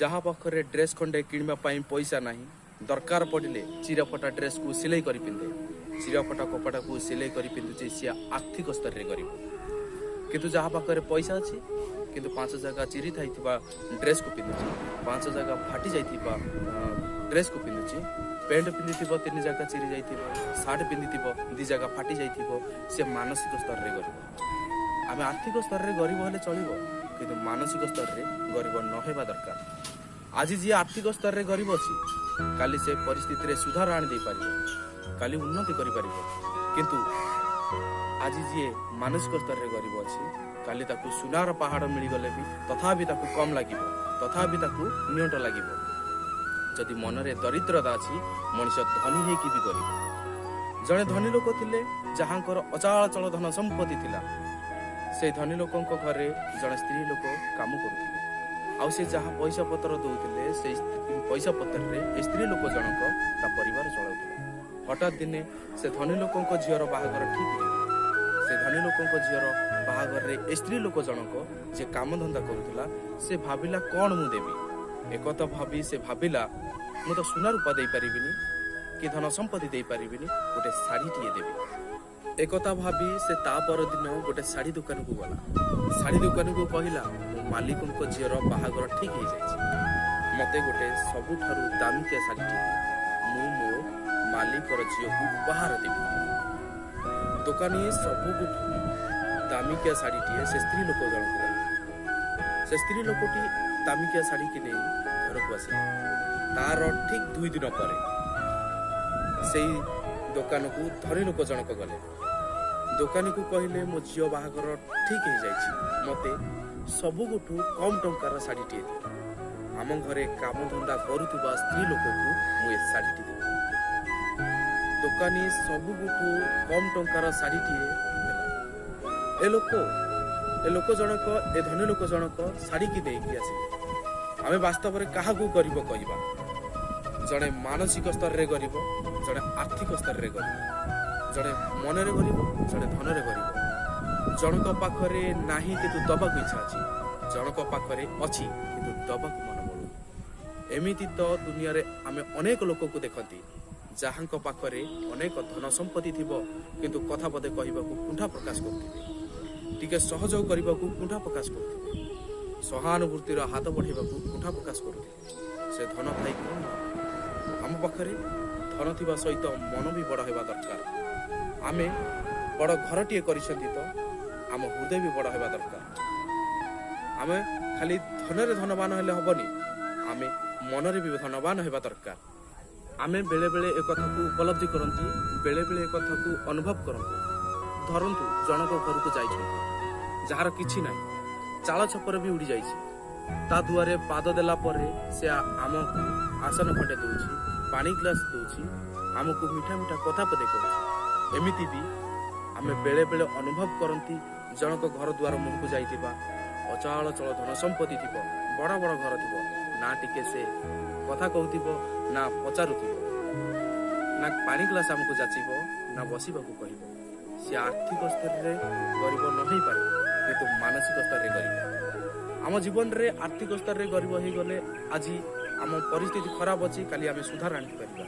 जहाँ पाखे ड्रेस खंडे किणवाई पैसा ना दरकार पड़े चिराफटा ड्रेस को सिलाई कर पिंधे चिराफटा कपड़ा को सिलाई कर पिंधुचे सी आर्थिक स्तर में गरीब किंतु जहाँ पाखे पैसा अच्छी किंतु 5 जगह चिरी थी ड्रेस को पिंधुची 5 जगह फाटी जा ड्रेस को पिंधुची पैंट पिंधि 3 जगह चिरी जा सार्ट पिंधि 2 जगह फाटी जा सी मानसिक स्तर में गरीब आम आर्थिक स्तर में गरीब हेले चलो किंतु मानसिक स्तर में गरीब नहेबा दरकार आज जी आर्थिक स्तर में गरीब अच्छी काली से परिस्थिति रे सुधार आनी दे पारिबो काली उन्नति करि पारिबो किंतु आज जी मानसिक स्तर रे गरीब अछि काली ताकू सुनार पहाड़ मिल गले भी तथापि ताकू कम लागिबो तथापि ताकू नियंट लागिबो जदि मन रे दरिद्रता अछि मनुष्य धनी हे कि भी गरीब जने धनी लोक थिले जहांकर अचाल चल धन संपत्ति थिला से धनी लोकंक घरे जने स्त्री लोक काम करुथिले आउ से जहाँ पैसा पत्र दौले से पैसा पत्र रे स्त्री लोक जनक ता परिवार चलाउथिले हठात दिने से धनी लोकंक झीर बाहागर ठीक है से धनी लोकंक झीर बाहागर रे स्त्री लोक जनक जे काम धंदा करुथिला से भाबिला कौन मु देवी एक तो भाबी से भाबिला मु तो सुना रूपा दे परिबिनी कि धन संपत्ति दे परिबिनी गोटे साड़ी टिए देवी एकता भाबी से ता पर दिन गोटे साड़ी दुकान को गला साड़ी दुकान को कहला मालिक झीर बाहागर ठीक हो जाए मते गोटे सबुठारु दामिकिया शाढ़ी मु मो मालिकर झील को उपहार देवी दुकानी सबुठ दामिकिया शाढ़ी से स्त्री लोक जन से स्त्री लोकटी दामिकिया शाढ़ी की नहीं घर को आस तार ठीक 2 दिन पर से दुकान को धनी लोक जनक गले दुकानी को कहले मो झील बाहागर ठीक हो जाए मते सबुठू कम टंकार शाढ़ी टे आम घरे काम धंदा करुवा स्त्री लोक को मुझे शाढ़ी टी देवी दुकानी सबुठू कम टंकार शाढ़ी टे ए लोक जनक ए धनी लोक जनक शाढ़ी की देकी आसे आमे वास्तव में क्या गरीब कहवा जड़े मानसिक स्तर में गरीब जड़े आर्थिक स्तर में गरीब जड़े मन रे गरीब जड़े धन रे गरीब जनक पाखरे नाही किंतु दबाक इच्छा अच्छी जनक पाखरे अच्छी किंतु दबाक मन बड़ू एमिति तो दुनिया रे आमे अनेक लोक को देखती जहां पाखरे अनेक धन संपत्ति थिबो किंतु कथा पदे कहबा को कुंठा प्रकाश करथिबे टिके सहयोग करबा को कुंठा प्रकाश करथिबे सहानुभूतिर हाथ बढ़ाइबा को कुंठा प्रकाश करथिबे से धन थाई कोन हम पाखरे धन थिबा सहित मन भी बड़ हेबा दरकार आमे बड़ घरटीए करिसेंती तो आम हृदय भी बड़ हेबा दरकार आमे खाली धनरे धनवान हेले हबनी आमे मनरे भी धनवान हेबा दरकार आमे बेले बेले एक कथा को उपलब्धि करंती बेले बेले एक कथा को अनुभव करंती धरंतु जनक घर को जाइछंती जहार किछि नाही चाଳ छपर भी उड़ी जाइछि ता दुआरे पाद देला परे से आमको आसन खंडे दउछि पानी ग्लास दउछि आमको मीठा मीठा कथा पदे कहछि एमिति भी आमे बेले बेले अनुभव करंती जनक घर द्वार मुह को जाइथिबा अचाल चल धन संपत्ति थिबो बड़ बड़ घर थिबो ना टिके से कथा कहथिबो ना पचारुथिबो ना पानी ग्लास हमको जाचिबो ना बसिबा को कहिबो से आर्थिक स्तर रे गरीब न होई पारे किंतु मानसिक स्तर रे गरीब आम जीवन रे आर्थिक स्तर रे गरीब हो गले आज आम परिस्थिति खराब अछि काली आमे सुधार आनि परिबा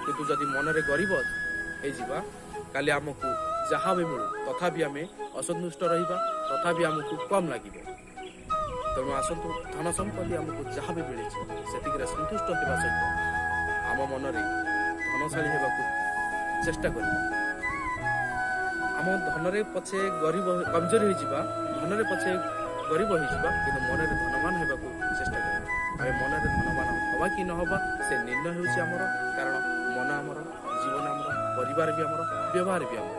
किंतु जदि मन रे गरीब हे जिबा काली हमको जहाँ भी मिलू तथापि आम असंतुष्ट रहिबा तथापि आमको कम लगे तेणु आसतु धन संपत्ति आमको जहाँ भी मिले से संतुष्ट होगा सहित आम मन में धनशाली होगा चेष्टा कर आम धन पछे गरीब कमजोरी हो धन पछे गरीब हो कि मन में धनवान होगा चेष्टा कर आम मन में धनवान हवा कि नहबा से निर्णय होमर कारण मन आमर जीवन आमर परिवार भी आमर व्यवहार भी आमर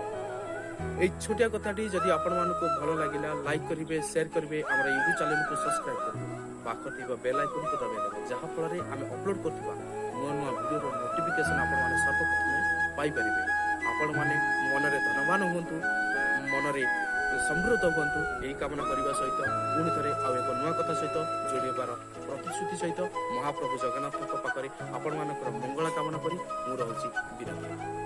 এই ছোটিয়া কথাটি যদি আপনার ভালো লাগিলা লাইক করবে শেয়ার করবে আমার ইউটিউব চ্যানেল को सब्सक्राइब করবে পাখে থিবা বেল আইকন को দবাই দেবে যাহা ফଳରେ আমি অপলোড করতিবা নূয়া নূয়া ভিডিওর নোটিফিকেশন আপনার সর্বপ্রথমে পাই পারিবে आपण माने मनरे धनवान हुंतु मनरे समृद्ध हुंतु यही कामना करने सहित पुणी थे आउ एक नुआ कथा सहित जोड़बार प्रतिश्रुति सहित महाप्रभु जगन्नाथ पाखे आपण मान मंगल कामना करी मु रहुछि विराम।